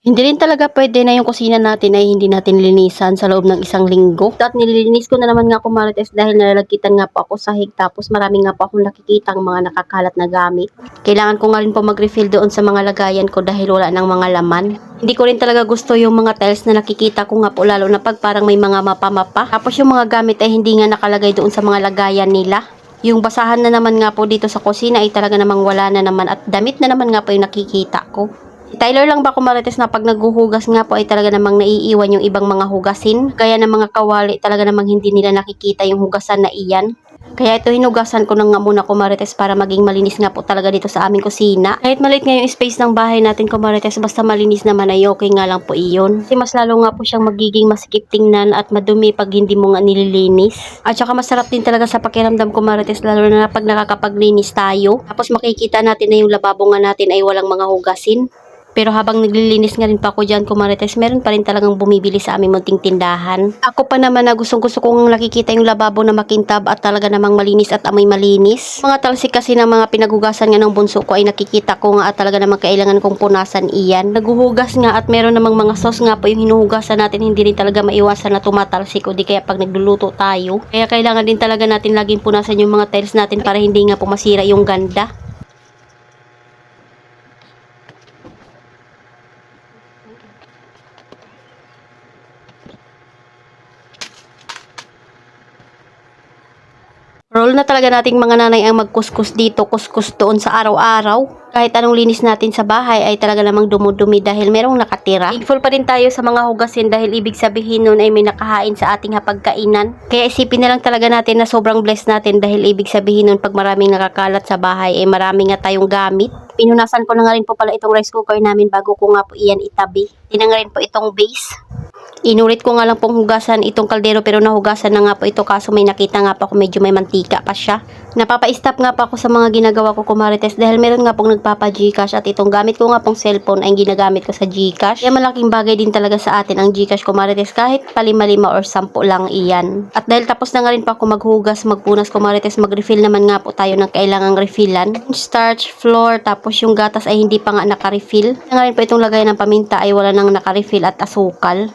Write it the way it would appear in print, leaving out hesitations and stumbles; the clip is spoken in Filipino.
Hindi rin talaga pwede na yung kusina natin ay hindi natin linisan sa loob ng isang linggo. At nililinis ko na naman nga po Marites dahil nalalagkitan nga po ako sahig tapos marami nga po akong nakikitang mga nakakalat na gamit. Kailangan ko nga rin po mag-refill doon sa mga lagayan ko dahil wala ng mga laman. Hindi ko rin talaga gusto yung mga tiles na nakikita ko nga po lalo na pag parang may mga mapa-mapa. Tapos yung mga gamit ay hindi nga nakalagay doon sa mga lagayan nila. Yung basahan na naman nga po dito sa kusina ay talaga namang wala na naman at damit na naman nga po yung nakikita ko. Tyler lang ba ko Marites na pag naghuhugas nga po ay talaga namang naiiwan yung ibang mga hugasin. Kaya ng mga kawali talaga namang hindi nila nakikita yung hugasan na iyan. Kaya ito hinugasan ko na nga muna ko Marites para maging malinis nga po talaga dito sa aming kusina. Kahit maliit nga yung space ng bahay natin ko Marites basta malinis naman ay okay nga lang po iyon. Kasi mas lalo nga po siyang magiging masikip tingnan at madumi pag hindi mo nga nililinis. At saka masarap din talaga sa pakiramdam ko Marites lalo na pag nakakapaglinis tayo. Tapos makikita natin na yung lababo nga natin ay walang mga hugasin. Pero habang naglilinis nga rin pa ako dyan, Marites, meron pa rin talagang bumibili sa aming munting tindahan. Ako pa naman na gustong kong nakikita yung lababo na makintab at talaga namang malinis at amoy malinis. Mga talsik kasi ng mga pinaghugasan nga ng bunso ko ay nakikita ko nga at talaga namang kailangan kong punasan iyan. Naghuhugas nga at meron namang mga sauce nga po yung hinuhugasan natin, hindi rin talaga maiwasan na tumatalsik o di kaya pag nagluluto tayo. Kaya kailangan din talaga natin laging punasan yung mga tiles natin para hindi nga po masira yung ganda. Role na talaga nating mga nanay ang magkuskus dito, kuskus doon sa araw-araw. Kahit anong linis natin sa bahay ay talaga namang dumudumi dahil merong nakatira. Thankful pa rin tayo sa mga hugasin dahil ibig sabihin nun ay may nakahain sa ating hapagkainan. Kaya isipin na lang talaga natin na sobrang blessed natin dahil ibig sabihin nun pag maraming nakakalat sa bahay ay marami nga tayong gamit. Pinunasan ko na nga rin po pala itong rice cooker namin bago ko nga po iyan itabi. Tinang rin po itong base. Inulit ko nga lang pong hugasan itong kaldero pero nahugasan na nga po ito kaso may nakita nga pa ako medyo may mantika pa siya. Napapa-stop nga pa ako sa mga ginagawa ko Marites dahil meron nga pong nagpapa-Gcash at itong gamit ko nga pong cellphone ay ginagamit ko sa Gcash. Kaya malaking bagay din talaga sa atin ang Gcash Marites kahit palima-lima or 10 lang iyan. At dahil tapos na nga rin pa ako maghugas, magpunas Marites, mag-refill naman nga po tayo ng kailangang refillan. Starch, flour, tapos yung gatas ay hindi pa nga naka-refill. Nga rin po itong lagay ng paminta ay wala nang naka-refill at asukal.